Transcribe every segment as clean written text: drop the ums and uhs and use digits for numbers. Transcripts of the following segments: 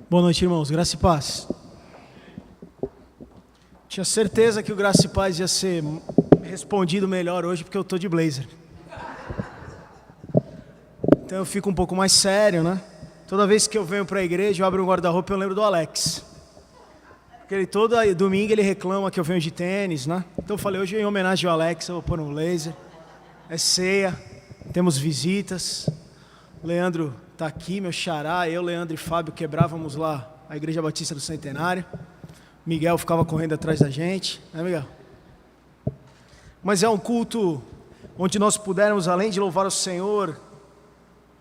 Boa noite, irmãos. Graça e paz. Tinha certeza que o Graça e Paz ia ser respondido melhor hoje, porque eu tô de blazer. Então eu fico um pouco mais sério, né? Toda vez que eu venho para a igreja, eu abro um guarda-roupa e eu lembro do Alex. Porque ele, todo domingo ele reclama que eu venho de tênis, né? Então eu falei, hoje em homenagem ao Alex, eu vou pôr um blazer. É ceia, temos visitas. O Leandro está aqui, meu xará. Eu, Leandro e Fábio quebrávamos lá a Igreja Batista do Centenário. Miguel ficava correndo atrás da gente, né, Miguel? Mas é um culto onde nós pudermos, além de louvar o Senhor,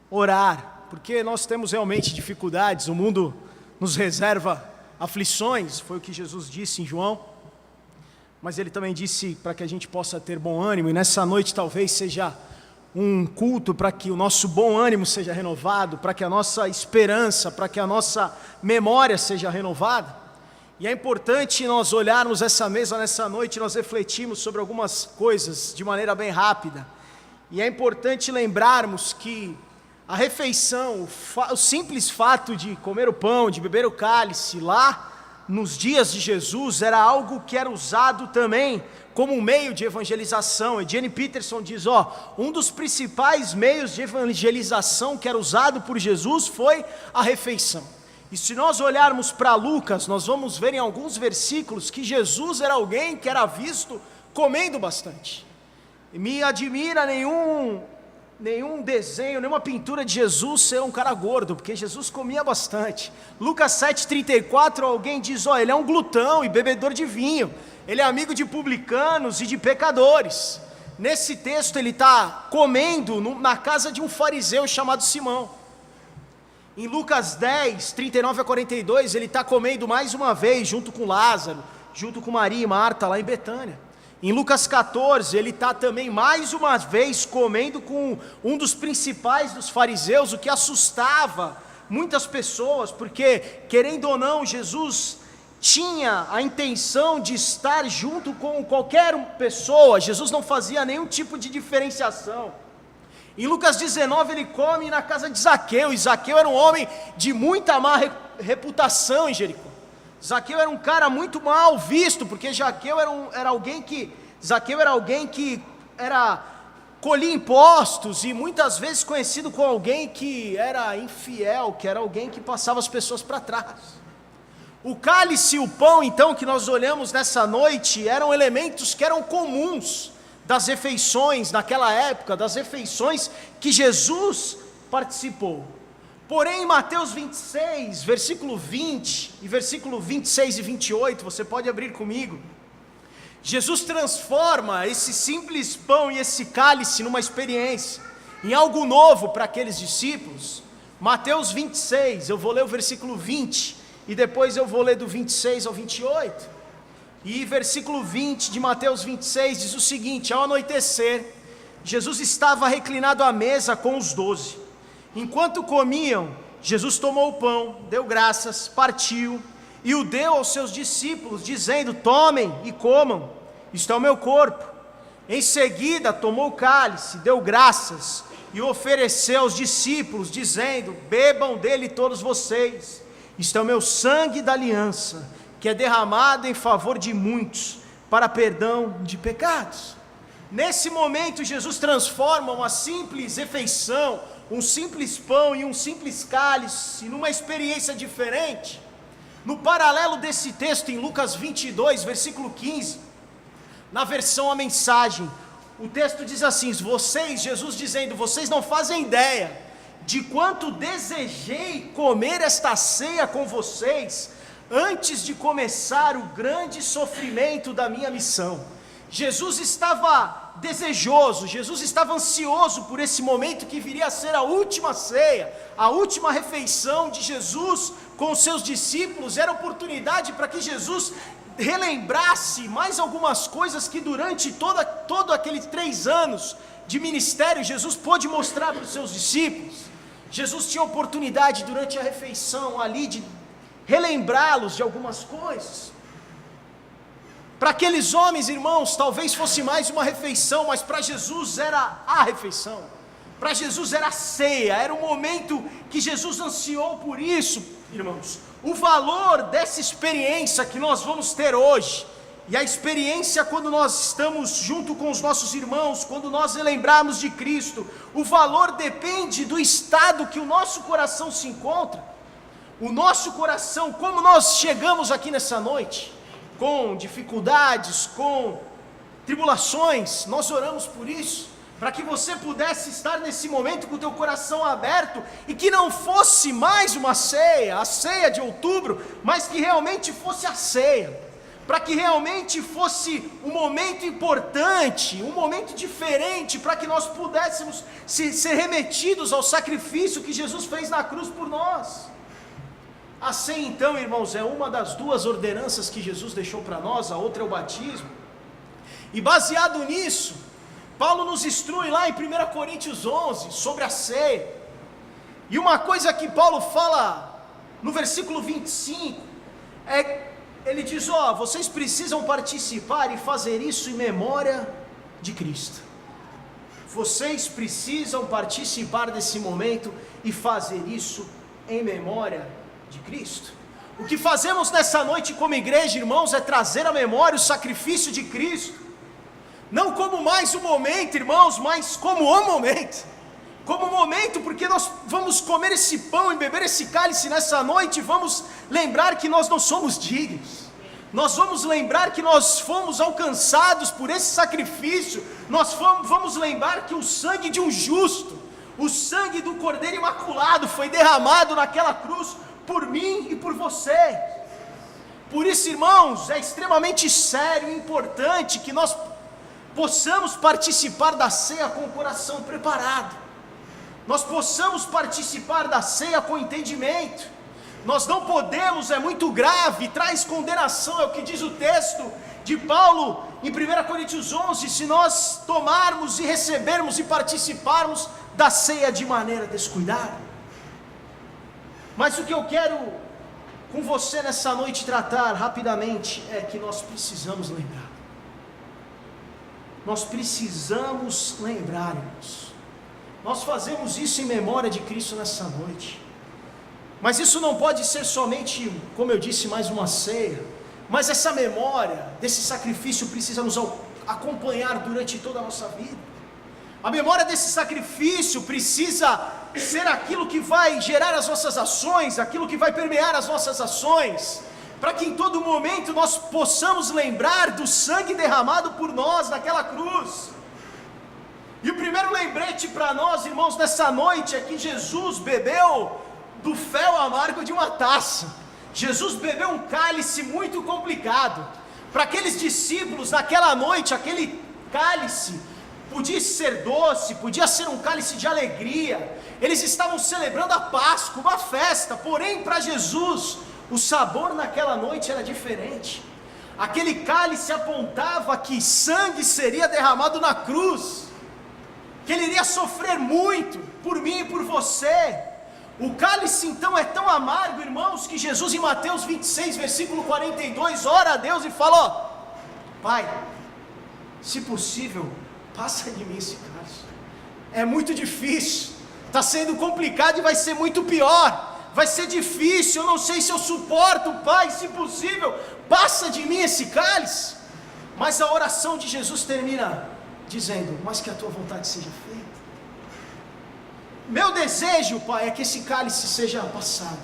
orar, porque nós temos realmente dificuldades, o mundo nos reserva aflições, foi o que Jesus disse em João, mas ele também disse para que a gente possa ter bom ânimo, e nessa noite talvez seja um culto para que o nosso bom ânimo seja renovado, para que a nossa esperança, para que a nossa memória seja renovada. E é importante nós olharmos essa mesa nessa noite, nós refletirmos sobre algumas coisas de maneira bem rápida. E é importante lembrarmos que a refeição, o simples fato de comer o pão, de beber o cálice lá nos dias de Jesus, era algo que era usado também como um meio de evangelização. E Jenny Peterson diz, um dos principais meios de evangelização que era usado por Jesus foi a refeição. E se nós olharmos para Lucas, nós vamos ver em alguns versículos que Jesus era alguém que era visto comendo bastante. E me admira nenhum desenho, nenhuma pintura de Jesus ser um cara gordo, porque Jesus comia bastante. Lucas 7,34, alguém diz, ele é um glutão e bebedor de vinho, ele é amigo de publicanos e de pecadores. Nesse texto ele está comendo na casa de um fariseu chamado Simão. Em Lucas 10, 39 a 42, ele está comendo mais uma vez junto com Lázaro, junto com Maria e Marta lá em Betânia. Em Lucas 14, ele está também mais uma vez comendo com um dos principais dos fariseus, o que assustava muitas pessoas, porque, querendo ou não, Jesus tinha a intenção de estar junto com qualquer pessoa. Jesus não fazia nenhum tipo de diferenciação. Em Lucas 19 ele come na casa de Zaqueu, e Zaqueu era um homem de muita má reputação em Jericó. Zaqueu era um cara muito mal visto, porque Zaqueu era alguém que colhia impostos, e muitas vezes conhecido como alguém que era infiel, que era alguém que passava as pessoas para trás. O cálice e o pão, então, que nós olhamos nessa noite, eram elementos que eram comuns das refeições naquela época, das refeições que Jesus participou. Porém, em Mateus 26, versículo 20, e versículo 26 e 28, você pode abrir comigo, Jesus transforma esse simples pão e esse cálice numa experiência, em algo novo para aqueles discípulos. Mateus 26, eu vou ler o versículo 20, e depois eu vou ler do 26 ao 28, e versículo 20 de Mateus 26 diz o seguinte: ao anoitecer, Jesus estava reclinado à mesa com os 12. Enquanto comiam, Jesus tomou o pão, deu graças, partiu e o deu aos seus discípulos, dizendo: tomem e comam, isto é o meu corpo. Em seguida tomou o cálice, deu graças e o ofereceu aos discípulos, dizendo: bebam dele todos vocês, isto é o meu sangue da aliança, que é derramado em favor de muitos, para perdão de pecados. Nesse momento Jesus transforma uma simples refeição, um simples pão e um simples cálice, numa experiência diferente. No paralelo desse texto, em Lucas 22, versículo 15, na versão A Mensagem, o texto diz assim: Jesus dizendo, vocês não fazem ideia de quanto desejei comer esta ceia com vocês, antes de começar o grande sofrimento da minha missão. Jesus estava desejoso, Jesus estava ansioso por esse momento que viria a ser a última ceia, a última refeição de Jesus com os seus discípulos. Era oportunidade para que Jesus relembrasse mais algumas coisas que durante todo aqueles 3 anos de ministério Jesus pôde mostrar para os seus discípulos. Jesus tinha oportunidade durante a refeição ali de relembrá-los de algumas coisas. Para aqueles homens, irmãos, talvez fosse mais uma refeição, mas para Jesus era a refeição. Para Jesus era a ceia, era o momento que Jesus ansiou por isso, irmãos. O valor dessa experiência que nós vamos ter hoje, e a experiência quando nós estamos junto com os nossos irmãos, quando nós lembrarmos de Cristo, o valor depende do estado que o nosso coração se encontra. O nosso coração, como nós chegamos aqui nessa noite, com dificuldades, com tribulações, nós oramos por isso, para que você pudesse estar nesse momento com o teu coração aberto, e que não fosse mais uma ceia, a ceia de outubro, mas que realmente fosse a ceia, para que realmente fosse um momento importante, um momento diferente, para que nós pudéssemos ser remetidos ao sacrifício que Jesus fez na cruz por nós. A ceia então, irmãos, é uma das duas ordenanças que Jesus deixou para nós, a outra é o batismo, e baseado nisso, Paulo nos instrui lá em 1 Coríntios 11, sobre a ceia, e uma coisa que Paulo fala no versículo 25, ele diz, vocês precisam participar e fazer isso em memória de Cristo. Vocês precisam participar desse momento e fazer isso em memória de Cristo. O que fazemos nessa noite como igreja, irmãos, é trazer à memória o sacrifício de Cristo, não como mais um momento, irmãos, mas como o momento, porque nós vamos comer esse pão e beber esse cálice nessa noite, e vamos lembrar que nós não somos dignos, nós vamos lembrar que nós fomos alcançados por esse sacrifício, nós vamos lembrar que o sangue de um justo, o sangue do Cordeiro Imaculado foi derramado naquela cruz, por mim e por você. Por isso, irmãos, é extremamente sério e importante que nós possamos participar da ceia com o coração preparado, nós possamos participar da ceia com entendimento. Nós não podemos, é muito grave, traz condenação, é o que diz o texto de Paulo em 1 Coríntios 11, se nós tomarmos e recebermos e participarmos da ceia de maneira descuidada. Mas o que eu quero com você nessa noite tratar rapidamente é que nós precisamos lembrar. Nós precisamos lembrar, irmãos. Nós fazemos isso em memória de Cristo nessa noite. Mas isso não pode ser somente, como eu disse, mais uma ceia. Mas essa memória desse sacrifício precisa nos acompanhar durante toda a nossa vida. A memória desse sacrifício precisa ser aquilo que vai gerar as nossas ações, aquilo que vai permear as nossas ações, para que em todo momento nós possamos lembrar do sangue derramado por nós naquela cruz. E o primeiro lembrete para nós, irmãos, nessa noite é que Jesus bebeu do fel amargo de uma taça. Jesus bebeu um cálice muito complicado. Para aqueles discípulos naquela noite, aquele cálice podia ser doce, podia ser um cálice de alegria, eles estavam celebrando a Páscoa, uma festa, porém para Jesus, o sabor naquela noite era diferente. Aquele cálice apontava que sangue seria derramado na cruz, que ele iria sofrer muito, por mim e por você. O cálice então é tão amargo, irmãos, que Jesus em Mateus 26, versículo 42, ora a Deus e fala, Pai, se possível, passa de mim esse cálice, é muito difícil, está sendo complicado e vai ser muito pior, vai ser difícil, eu não sei se eu suporto, Pai, se possível, passa de mim esse cálice. Mas a oração de Jesus termina dizendo, mas que a tua vontade seja feita. Meu desejo, Pai, é que esse cálice seja passado,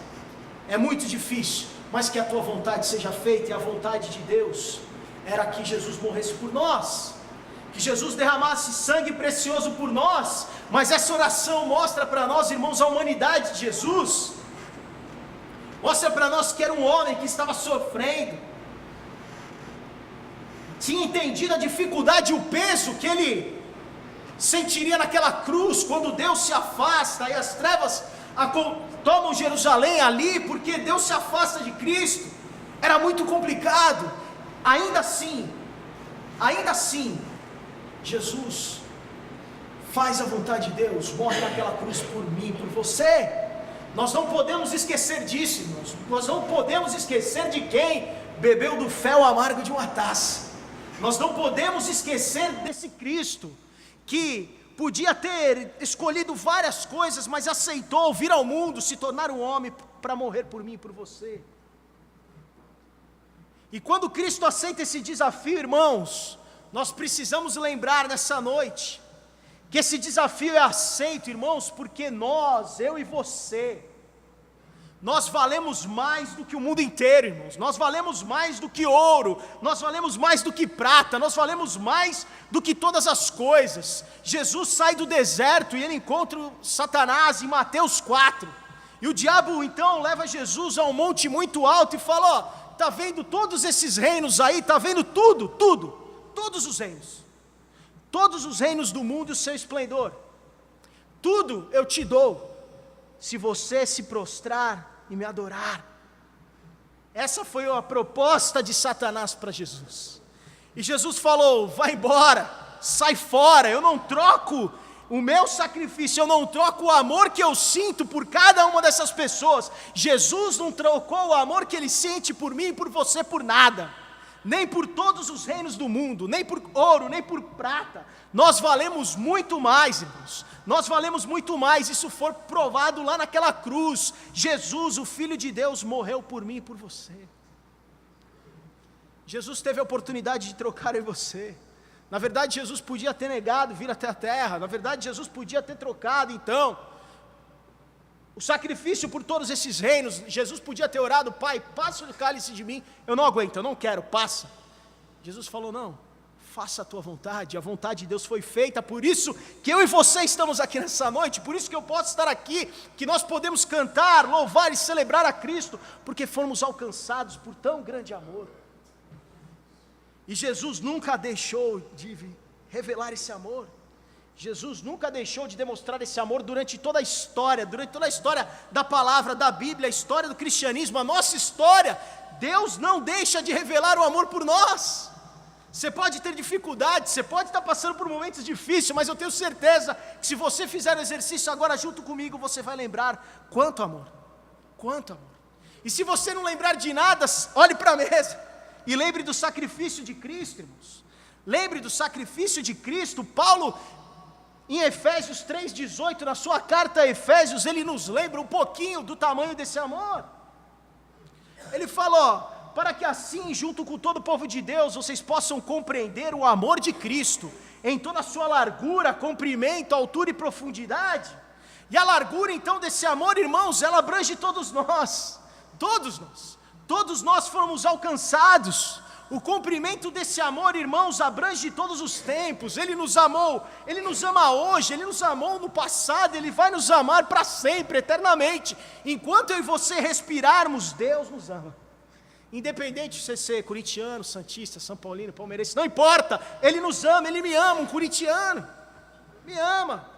é muito difícil, mas que a tua vontade seja feita. E a vontade de Deus era que Jesus morresse por nós, que Jesus derramasse sangue precioso por nós. Mas essa oração mostra para nós, irmãos, a humanidade de Jesus, mostra para nós que era um homem que estava sofrendo, tinha entendido a dificuldade e o peso que ele sentiria naquela cruz, quando Deus se afasta e as trevas tomam Jerusalém ali, porque Deus se afasta de Cristo, era muito complicado. Ainda assim, Jesus faz a vontade de Deus, morre naquela cruz por mim, por você. Nós não podemos esquecer disso, irmãos. Nós não podemos esquecer de quem bebeu do fel amargo de uma taça. Nós não podemos esquecer desse Cristo, que podia ter escolhido várias coisas, mas aceitou vir ao mundo, se tornar um homem para morrer por mim e por você. E quando Cristo aceita esse desafio, irmãos, nós precisamos lembrar nessa noite, que esse desafio é aceito, irmãos, porque nós, eu e você, nós valemos mais do que o mundo inteiro, irmãos. Nós valemos mais do que ouro, nós valemos mais do que prata, nós valemos mais do que todas as coisas. Jesus sai do deserto e ele encontra Satanás em Mateus 4. E o diabo então leva Jesus a um monte muito alto e fala: ó, está vendo todos esses reinos aí, está vendo tudo, todos os reinos do mundo e o seu esplendor, tudo eu te dou, se você se prostrar e me adorar. Essa foi a proposta de Satanás para Jesus, e Jesus falou: vai embora, sai fora, eu não troco o meu sacrifício, eu não troco o amor que eu sinto por cada uma dessas pessoas. Jesus não trocou o amor que ele sente por mim e por você por nada, nem por todos os reinos do mundo, nem por ouro, nem por prata. Nós valemos muito mais, irmãos, nós valemos muito mais. Isso foi provado lá naquela cruz. Jesus, o Filho de Deus, morreu por mim e por você. Jesus teve a oportunidade de trocar eu e você. Na verdade, Jesus podia ter negado vir até a terra. Na verdade, Jesus podia ter trocado, então, o sacrifício por todos esses reinos. Jesus podia ter orado: Pai, passa o cálice de mim, eu não aguento, eu não quero, passa. Jesus falou: não, faça a tua vontade. A vontade de Deus foi feita. Por isso que eu e você estamos aqui nessa noite, por isso que eu posso estar aqui, que nós podemos cantar, louvar e celebrar a Cristo, porque fomos alcançados por tão grande amor. E Jesus nunca deixou de revelar esse amor. Jesus nunca deixou de demonstrar esse amor durante toda a história da palavra, da Bíblia, a história do cristianismo, a nossa história. Deus não deixa de revelar o amor por nós. Você pode ter dificuldade, você pode estar passando por momentos difíceis, mas eu tenho certeza que se você fizer o exercício agora junto comigo, você vai lembrar quanto amor, quanto amor. E se você não lembrar de nada, olhe para a mesa e lembre do sacrifício de Cristo, irmãos. Lembre do sacrifício de Cristo. Paulo, em Efésios 3,18, na sua carta a Efésios, ele nos lembra um pouquinho do tamanho desse amor. Ele fala: para que assim, junto com todo o povo de Deus, vocês possam compreender o amor de Cristo, em toda a sua largura, comprimento, altura e profundidade. E a largura então desse amor, irmãos, ela abrange todos nós, todos nós fomos alcançados. O comprimento desse amor, irmãos, abrange todos os tempos. Ele nos amou, Ele nos ama hoje, Ele nos amou no passado, Ele vai nos amar para sempre, eternamente. Enquanto eu e você respirarmos, Deus nos ama. Independente de você ser corintiano, santista, são paulino, palmeirense, não importa, Ele nos ama, Ele me ama, um corintiano me ama.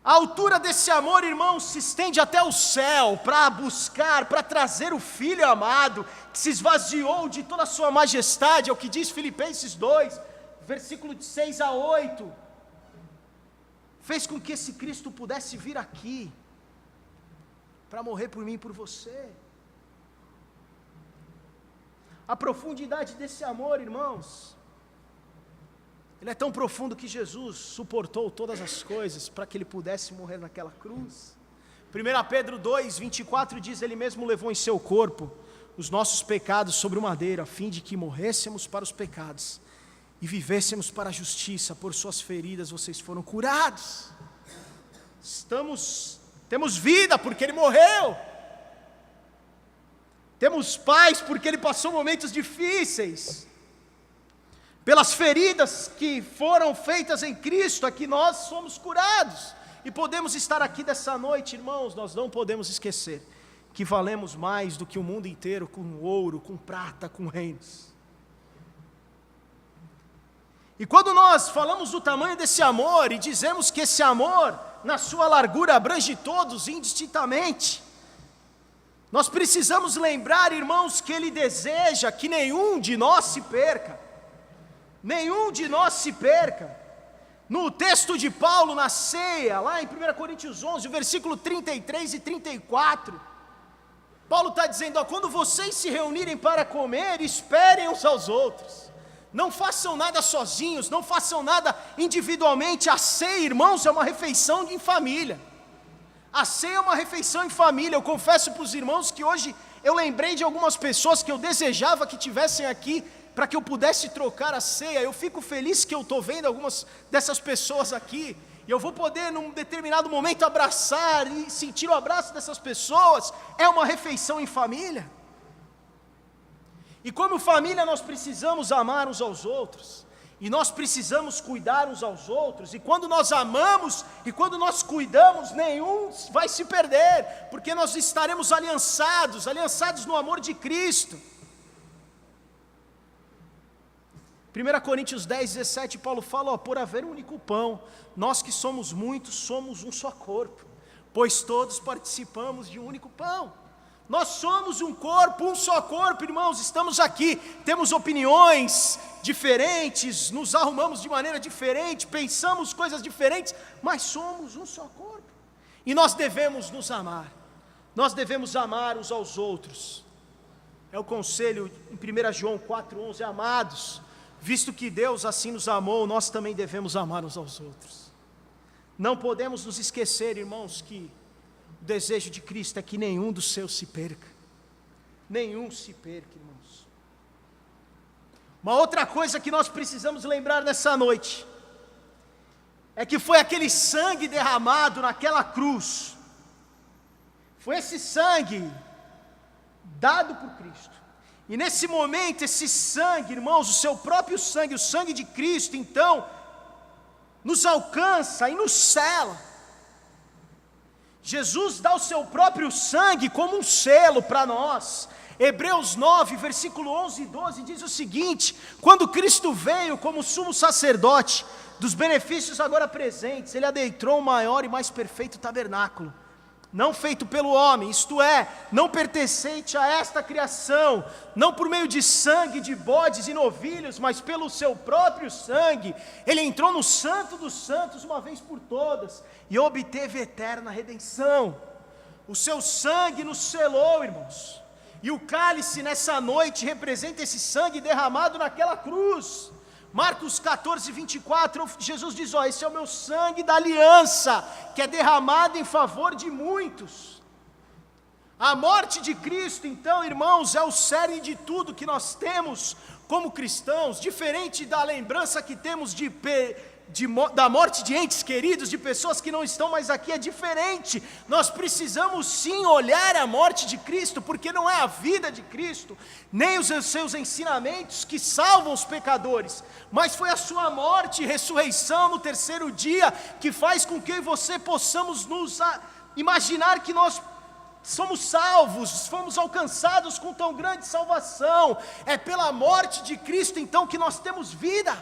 A altura desse amor, irmãos, se estende até o céu, para buscar, para trazer o Filho amado, que se esvaziou de toda a sua majestade, é o que diz Filipenses 2, versículo de 6 a 8, fez com que esse Cristo pudesse vir aqui, para morrer por mim e por você. A profundidade desse amor, irmãos, ele é tão profundo que Jesus suportou todas as coisas para que ele pudesse morrer naquela cruz. 1 Pedro 2, 24 diz: ele mesmo levou em seu corpo os nossos pecados sobre o madeiro, a fim de que morrêssemos para os pecados e vivêssemos para a justiça. Por suas feridas vocês foram curados. Temos vida porque ele morreu. Temos paz porque ele passou momentos difíceis. Pelas feridas que foram feitas em Cristo, aqui nós somos curados. E podemos estar aqui dessa noite, irmãos. Nós não podemos esquecer que valemos mais do que o mundo inteiro, com ouro, com prata, com reinos. E quando nós falamos do tamanho desse amor, e dizemos que esse amor, na sua largura, abrange todos indistintamente, nós precisamos lembrar, irmãos, que Ele deseja que nenhum de nós se perca. Nenhum de nós se perca. No texto de Paulo, na ceia, lá em 1 Coríntios 11, versículo 33 e 34, Paulo está dizendo: quando vocês se reunirem para comer, esperem uns aos outros. Não façam nada sozinhos, não façam nada individualmente. A ceia, irmãos, é uma refeição em família. A ceia é uma refeição em família. Eu confesso para os irmãos que hoje eu lembrei de algumas pessoas que eu desejava que tivessem aqui, para que eu pudesse trocar a ceia. Eu fico feliz que eu estou vendo algumas dessas pessoas aqui, e eu vou poder num determinado momento abraçar e sentir o abraço dessas pessoas. É uma refeição em família. E como família nós precisamos amar uns aos outros, e nós precisamos cuidar uns aos outros, e quando nós amamos e quando nós cuidamos, nenhum vai se perder, porque nós estaremos aliançados no amor de Cristo. 1 Coríntios 10, 17, Paulo fala, por haver um único pão, nós que somos muitos, somos um só corpo, pois todos participamos de um único pão. Nós somos um corpo, um só corpo, irmãos, estamos aqui, temos opiniões diferentes, nos arrumamos de maneira diferente, pensamos coisas diferentes, mas somos um só corpo, e nós devemos nos amar, nós devemos amar uns aos outros. É o conselho em 1 João 4,11, amados, visto que Deus assim nos amou, nós também devemos amar uns aos outros. Não podemos nos esquecer, irmãos, que o desejo de Cristo é que nenhum dos seus se perca. Nenhum se perca, irmãos. Uma outra coisa que nós precisamos lembrar nessa noite, é que foi aquele sangue derramado naquela cruz, foi esse sangue dado por Cristo, e nesse momento esse sangue, irmãos, o seu próprio sangue, o sangue de Cristo, então, nos alcança e nos sela. Jesus dá o seu próprio sangue como um selo para nós. Hebreus 9, versículo 11 e 12 diz o seguinte: quando Cristo veio como sumo sacerdote dos benefícios agora presentes, Ele adentrou o maior e mais perfeito tabernáculo, não feito pelo homem, isto é, não pertencente a esta criação, não por meio de sangue de bodes e novilhos, mas pelo seu próprio sangue. Ele entrou no santo dos santos uma vez por todas, e obteve eterna redenção. O seu sangue nos selou, irmãos, e o cálice nessa noite representa esse sangue derramado naquela cruz. Marcos 14, 24, Jesus diz, esse é o meu sangue da aliança, que é derramado em favor de muitos. A morte de Cristo, então, irmãos, é o cerne de tudo que nós temos como cristãos, diferente da lembrança que temos da morte de entes queridos, de pessoas que não estão mais aqui, é diferente. Nós precisamos sim olhar a morte de Cristo, porque não é a vida de Cristo, nem os seus ensinamentos que salvam os pecadores, mas foi a sua morte e ressurreição no terceiro dia, que faz com que eu e você possamos nos imaginar que nós somos salvos, fomos alcançados com tão grande salvação. É pela morte de Cristo então que nós temos vida.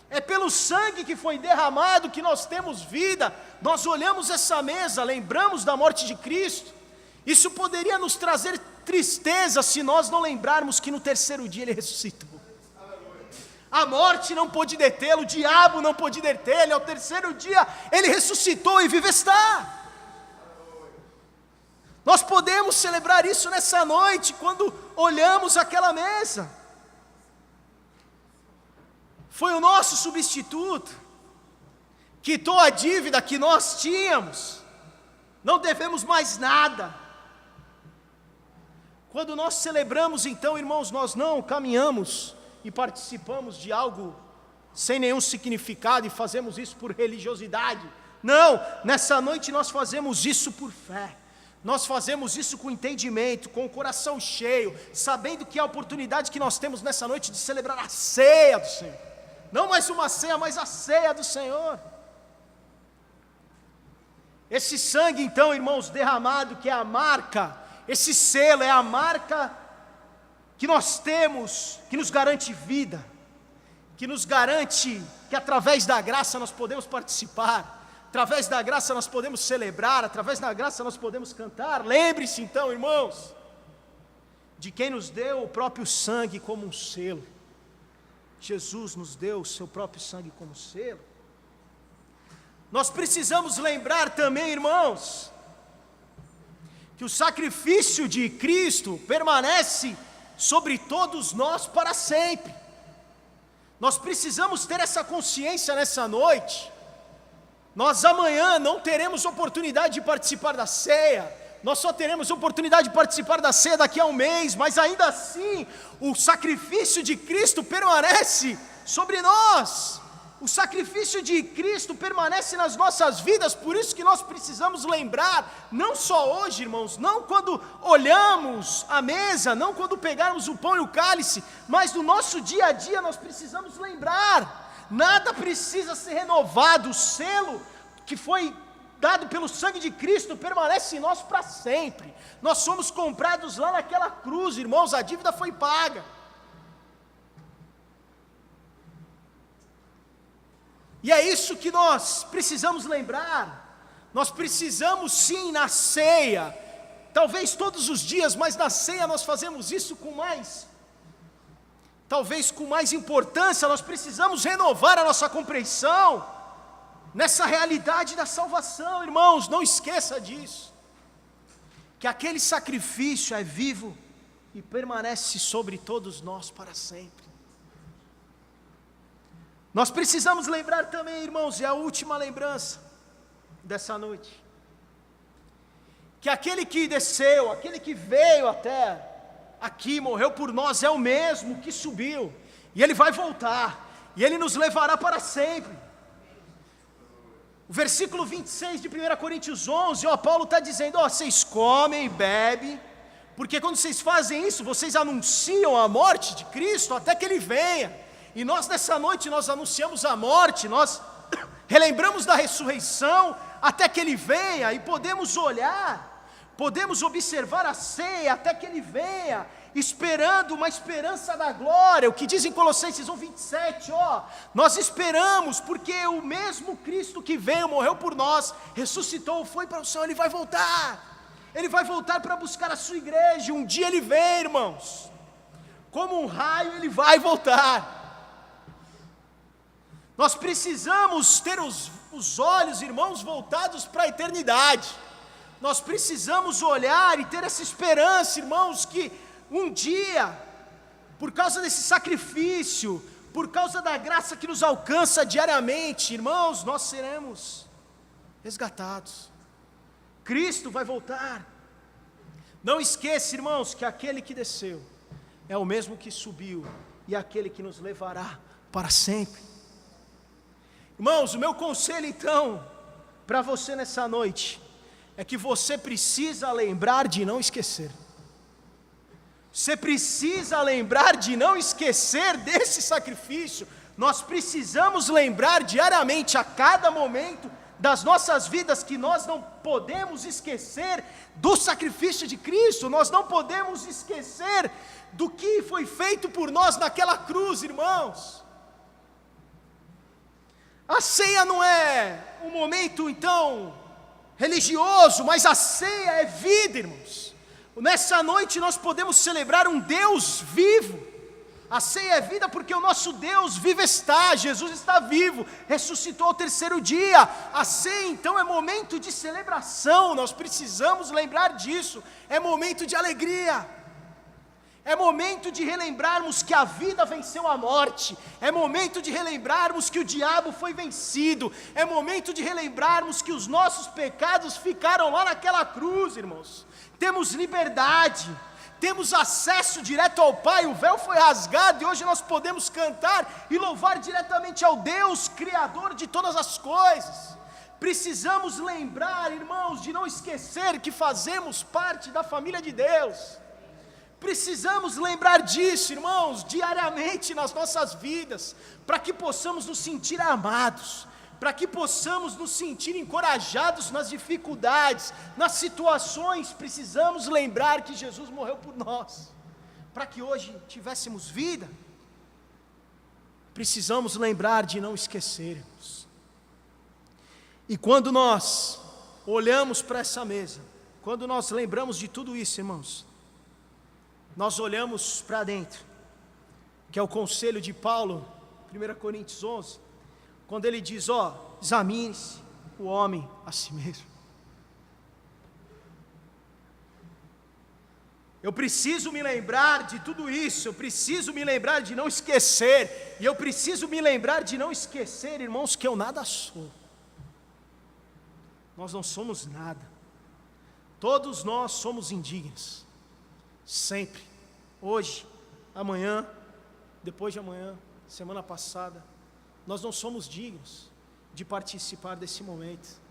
É pelo sangue que foi derramado que nós temos vida. Nós olhamos essa mesa, lembramos da morte de Cristo. Isso poderia nos trazer tristeza se nós não lembrarmos que no terceiro dia Ele ressuscitou. A morte não pôde detê-lo, o diabo não pôde detê-lo. Ao terceiro dia Ele ressuscitou e vive está. Nós podemos celebrar isso nessa noite, quando olhamos aquela mesa. Foi o nosso substituto, quitou a dívida que nós tínhamos, não devemos mais nada. Quando nós celebramos então, irmãos, nós não caminhamos e participamos de algo sem nenhum significado e fazemos isso por religiosidade. Não, nessa noite nós fazemos isso por fé. Nós fazemos isso com entendimento, com o coração cheio, sabendo que é a oportunidade que nós temos nessa noite de celebrar a ceia do Senhor. Não mais uma ceia, mas a ceia do Senhor. Esse sangue então, irmãos, derramado, que é a marca, esse selo é a marca que nós temos, que nos garante vida, que nos garante que através da graça nós podemos participar, através da graça nós podemos celebrar, através da graça nós podemos cantar. Lembre-se então, irmãos, de quem nos deu o próprio sangue como um selo. Jesus nos deu o seu próprio sangue como selo. Nós precisamos lembrar também, irmãos, que o sacrifício de Cristo permanece sobre todos nós para sempre. Nós precisamos ter essa consciência nessa noite. Nós amanhã não teremos oportunidade de participar da ceia, nós só teremos oportunidade de participar da ceia daqui a um mês, mas ainda assim, o sacrifício de Cristo permanece sobre nós, o sacrifício de Cristo permanece nas nossas vidas, por isso que nós precisamos lembrar, não só hoje, irmãos, não quando olhamos a mesa, não quando pegarmos o pão e o cálice, mas no nosso dia a dia nós precisamos lembrar, nada precisa ser renovado, o selo que foi dado pelo sangue de Cristo permanece em nós para sempre, nós somos comprados lá naquela cruz, irmãos, a dívida foi paga. E é isso que nós precisamos lembrar, nós precisamos sim na ceia, talvez todos os dias, mas na ceia nós fazemos isso talvez com mais importância, nós precisamos renovar a nossa compreensão, nessa realidade da salvação, irmãos, não esqueça disso, que aquele sacrifício é vivo e permanece sobre todos nós para sempre. Nós precisamos lembrar também, irmãos, é a última lembrança dessa noite, que aquele que desceu, aquele que veio até aqui, morreu por nós, é o mesmo que subiu, e Ele vai voltar, e Ele nos levará para sempre. O versículo 26 de 1 Coríntios 11, Paulo está dizendo, vocês comem e bebem, porque quando vocês fazem isso, vocês anunciam a morte de Cristo até que Ele venha. E nós nessa noite, nós anunciamos a morte, nós relembramos da ressurreição, até que Ele venha, e podemos olhar, podemos observar a ceia, até que Ele venha, esperando uma esperança da glória, o que diz em Colossenses 1:27, nós esperamos, porque o mesmo Cristo que veio, morreu por nós, ressuscitou, foi para o céu, Ele vai voltar para buscar a sua igreja, um dia Ele vem, irmãos, como um raio Ele vai voltar. Nós precisamos ter os olhos, irmãos, voltados para a eternidade, nós precisamos olhar e ter essa esperança, irmãos, que um dia, por causa desse sacrifício, por causa da graça que nos alcança diariamente, irmãos, nós seremos resgatados, Cristo vai voltar. Não esqueça, irmãos, que aquele que desceu é o mesmo que subiu, e aquele que nos levará para sempre. Irmãos, o meu conselho então, para você nessa noite, é que você precisa lembrar de não esquecer. Você precisa lembrar de não esquecer desse sacrifício. Nós precisamos lembrar diariamente, a cada momento das nossas vidas, que nós não podemos esquecer do sacrifício de Cristo, nós não podemos esquecer do que foi feito por nós naquela cruz, irmãos. A ceia não é um momento então religioso, mas a ceia é vida, irmãos. Nessa noite nós podemos celebrar um Deus vivo. A ceia é vida porque o nosso Deus vivo está, Jesus está vivo, ressuscitou ao terceiro dia. A ceia então é momento de celebração, nós precisamos lembrar disso, é momento de alegria. É momento de relembrarmos que a vida venceu a morte, é momento de relembrarmos que o diabo foi vencido, é momento de relembrarmos que os nossos pecados ficaram lá naquela cruz, irmãos. Temos liberdade, temos acesso direto ao Pai, o véu foi rasgado e hoje nós podemos cantar e louvar diretamente ao Deus, Criador de todas as coisas. Precisamos lembrar, irmãos, de não esquecer que fazemos parte da família de Deus. Precisamos lembrar disso, irmãos, diariamente nas nossas vidas, para que possamos nos sentir amados, para que possamos nos sentir encorajados nas dificuldades, nas situações. Precisamos lembrar que Jesus morreu por nós, para que hoje tivéssemos vida. Precisamos lembrar de não esquecermos. E quando nós olhamos para essa mesa, quando nós lembramos de tudo isso, irmãos, nós olhamos para dentro, que é o conselho de Paulo, 1 Coríntios 11, quando ele diz, examine-se o homem a si mesmo. Eu preciso me lembrar de tudo isso, eu preciso me lembrar de não esquecer, e eu preciso me lembrar de não esquecer, irmãos, que eu nada sou. Nós não somos nada. Todos nós somos indignos. Sempre. Hoje, amanhã, depois de amanhã, semana passada, nós não somos dignos de participar desse momento.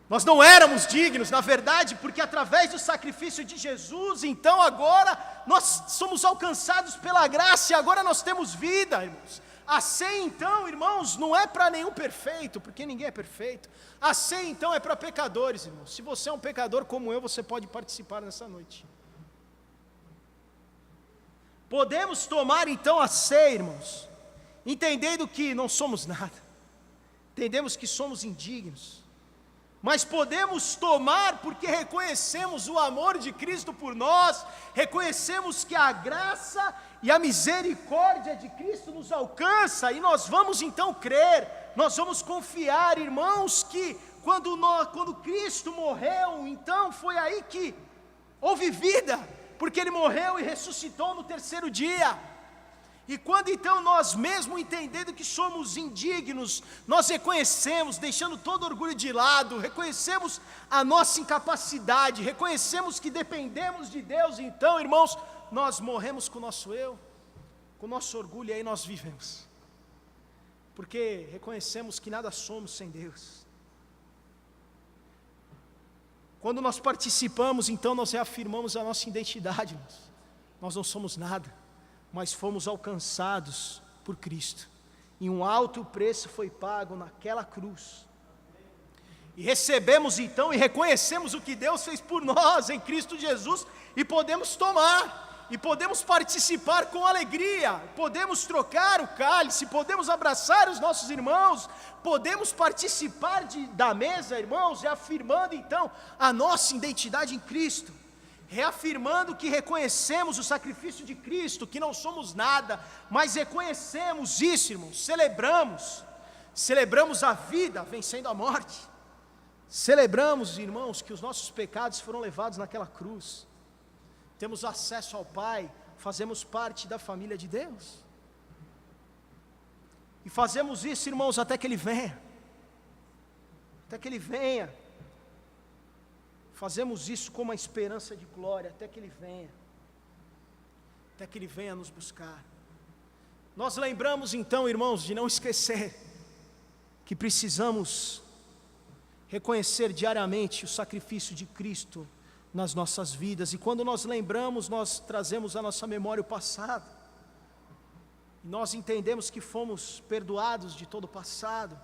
Nós não éramos dignos, na verdade, porque através do sacrifício de Jesus, então agora nós somos alcançados pela graça e agora nós temos vida, irmãos. A ceia então, irmãos, não é para nenhum perfeito, porque ninguém é perfeito. A ceia então é para pecadores, irmãos. Se você é um pecador como eu, você pode participar nessa noite. Podemos tomar então a ceia, irmãos, entendendo que não somos nada, entendemos que somos indignos, mas podemos tomar porque reconhecemos o amor de Cristo por nós, reconhecemos que a graça e a misericórdia de Cristo nos alcança, e nós vamos então crer, nós vamos confiar, irmãos, que quando Cristo morreu, então foi aí que houve vida, porque Ele morreu e ressuscitou no terceiro dia. E quando então nós, mesmo entendendo que somos indignos, nós reconhecemos, deixando todo orgulho de lado, reconhecemos a nossa incapacidade, reconhecemos que dependemos de Deus, então, irmãos, nós morremos com o nosso eu, com o nosso orgulho, e aí nós vivemos, porque reconhecemos que nada somos sem Deus. Quando nós participamos, então nós reafirmamos a nossa identidade, nós não somos nada, mas fomos alcançados por Cristo, e um alto preço foi pago naquela cruz, e recebemos então e reconhecemos o que Deus fez por nós em Cristo Jesus, e podemos tomar, e podemos participar com alegria, podemos trocar o cálice, podemos abraçar os nossos irmãos, podemos participar da mesa, irmãos, reafirmando então a nossa identidade em Cristo, reafirmando que reconhecemos o sacrifício de Cristo, que não somos nada, mas reconhecemos isso, irmãos, celebramos a vida vencendo a morte, celebramos, irmãos, que os nossos pecados foram levados naquela cruz, temos acesso ao Pai, fazemos parte da família de Deus, e fazemos isso, irmãos, até que Ele venha, fazemos isso com uma esperança de glória, até que Ele venha nos buscar. Nós lembramos então, irmãos, de não esquecer que precisamos reconhecer diariamente o sacrifício de Cristo nas nossas vidas, e quando nós lembramos, nós trazemos à nossa memória o passado, e nós entendemos que fomos perdoados de todo o passado.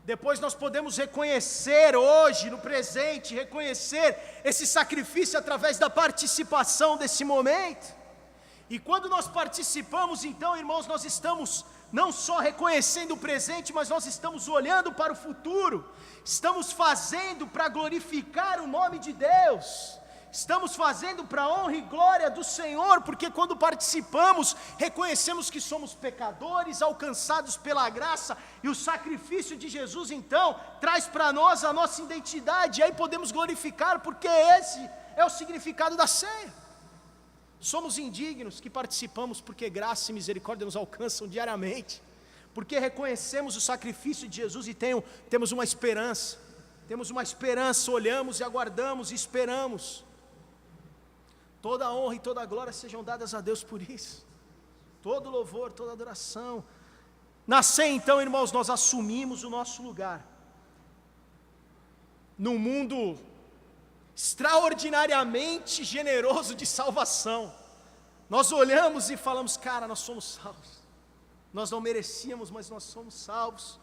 Depois nós podemos reconhecer hoje, no presente, reconhecer esse sacrifício através da participação desse momento. E quando nós participamos, então, irmãos, nós estamos não só reconhecendo o presente, mas nós estamos olhando para o futuro. Estamos fazendo para glorificar o nome de Deus. Estamos fazendo para a honra e glória do Senhor, porque quando participamos, reconhecemos que somos pecadores, alcançados pela graça, e o sacrifício de Jesus, então, traz para nós a nossa identidade, e aí podemos glorificar, porque esse é o significado da ceia. Somos indignos que participamos, porque graça e misericórdia nos alcançam diariamente, porque reconhecemos o sacrifício de Jesus e temos uma esperança, olhamos e aguardamos e esperamos. Toda a honra e toda a glória sejam dadas a Deus por isso, todo louvor, toda adoração. Na ceia então, irmãos, nós assumimos o nosso lugar num mundo extraordinariamente generoso de salvação. Nós olhamos e falamos, cara, nós somos salvos, nós não merecíamos, mas nós somos salvos,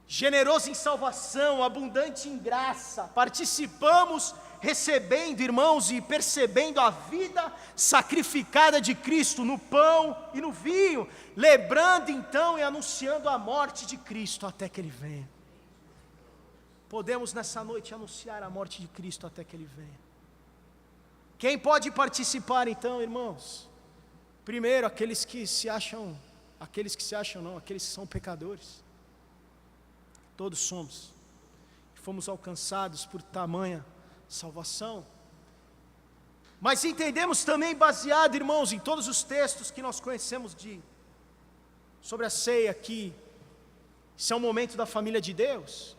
generoso em salvação, abundante em graça, participamos, recebendo, irmãos, e percebendo a vida sacrificada de Cristo no pão e no vinho, lembrando então e anunciando a morte de Cristo até que Ele venha. Podemos nessa noite anunciar a morte de Cristo até que Ele venha. Quem pode participar então, irmãos? Primeiro, aqueles que se acham não, aqueles que são pecadores. Todos somos, fomos alcançados por tamanha salvação. Mas entendemos também, baseado, irmãos, em todos os textos que nós conhecemos sobre a ceia, que isso é um momento da família de Deus.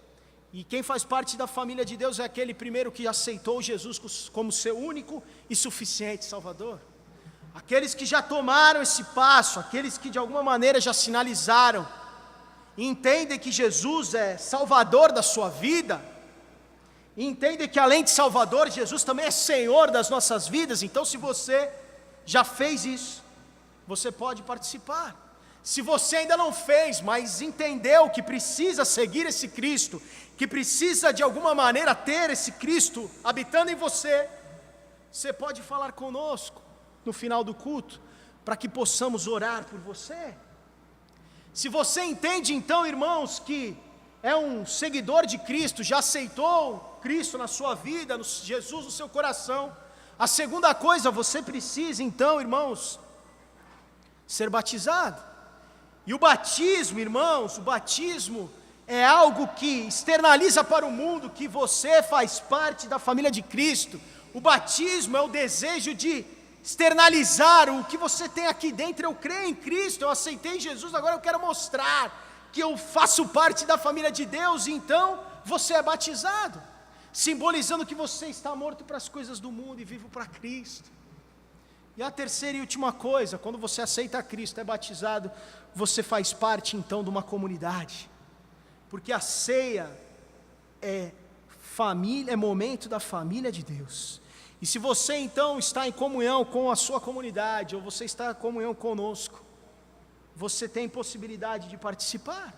E quem faz parte da família de Deus é aquele primeiro que aceitou Jesus como seu único e suficiente Salvador. Aqueles que já tomaram esse passo, aqueles que de alguma maneira já sinalizaram, e entendem que Jesus é Salvador da sua vida, e entendem que além de Salvador, Jesus também é Senhor das nossas vidas. Então, se você já fez isso, você pode participar. Se você ainda não fez, mas entendeu que precisa seguir esse Cristo, que precisa de alguma maneira ter esse Cristo habitando em você, você pode falar conosco no final do culto, para que possamos orar por você. Se você entende então, irmãos, que é um seguidor de Cristo, já aceitou Cristo na sua vida, Jesus no seu coração, a segunda coisa, você precisa então, irmãos, ser batizado. E o batismo, irmãos, o batismo é algo que externaliza para o mundo que você faz parte da família de Cristo. O batismo é o desejo de externalizar o que você tem aqui dentro. Eu creio em Cristo, eu aceitei Jesus, agora eu quero mostrar que eu faço parte da família de Deus. E então você é batizado, simbolizando que você está morto para as coisas do mundo e vivo para Cristo. E a terceira e última coisa, quando você aceita Cristo, é batizado, você faz parte então de uma comunidade, porque a ceia é família, é momento da família de Deus. E se você então está em comunhão com a sua comunidade, ou você está em comunhão conosco, você tem possibilidade de participar.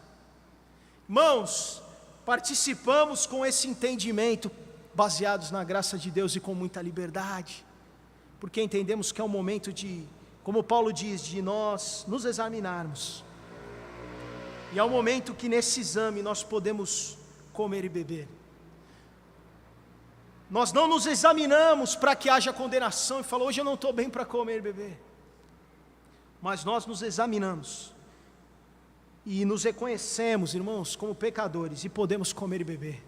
Irmãos, participamos com esse entendimento, baseados na graça de Deus e com muita liberdade, porque entendemos que é um momento de, como Paulo diz, de nós nos examinarmos. E é um momento que nesse exame nós podemos comer e beber. Nós não nos examinamos para que haja condenação e falar, hoje eu não estou bem para comer e beber. Mas nós nos examinamos e nos reconhecemos, irmãos, como pecadores, e podemos comer e beber.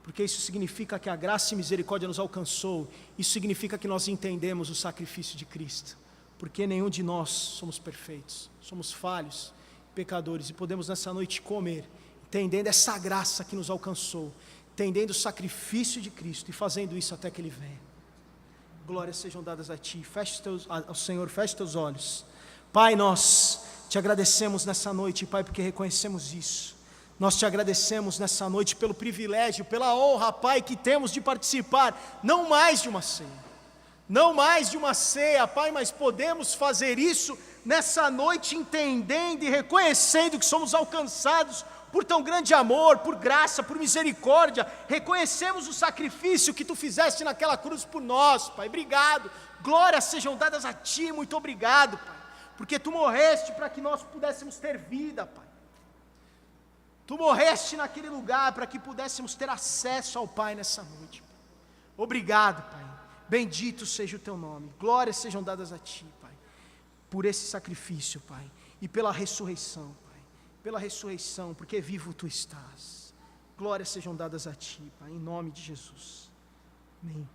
Porque isso significa que a graça e misericórdia nos alcançou. Isso significa que nós entendemos o sacrifício de Cristo. Porque nenhum de nós somos perfeitos, somos falhos, pecadores, e podemos nessa noite comer, entendendo essa graça que nos alcançou, entendendo o sacrifício de Cristo e fazendo isso até que Ele venha. Glórias sejam dadas a Ti. Ao Senhor, feche teus olhos. Pai, nós te agradecemos nessa noite, Pai, porque reconhecemos isso. Nós te agradecemos nessa noite pelo privilégio, pela honra, Pai, que temos de participar, não mais de uma ceia, Pai, mas podemos fazer isso nessa noite, entendendo e reconhecendo que somos alcançados por tão grande amor, por graça, por misericórdia. Reconhecemos o sacrifício que Tu fizeste naquela cruz por nós, Pai. Obrigado, glórias sejam dadas a Ti, muito obrigado, Pai, porque Tu morreste para que nós pudéssemos ter vida, Pai. Tu morreste naquele lugar para que pudéssemos ter acesso ao Pai nessa noite, Pai. Obrigado, Pai, bendito seja o Teu nome, glórias sejam dadas a Ti, Pai, por esse sacrifício, Pai, e pela ressurreição, pela ressurreição, porque vivo Tu estás. Glórias sejam dadas a Ti, Pai, em nome de Jesus. Amém.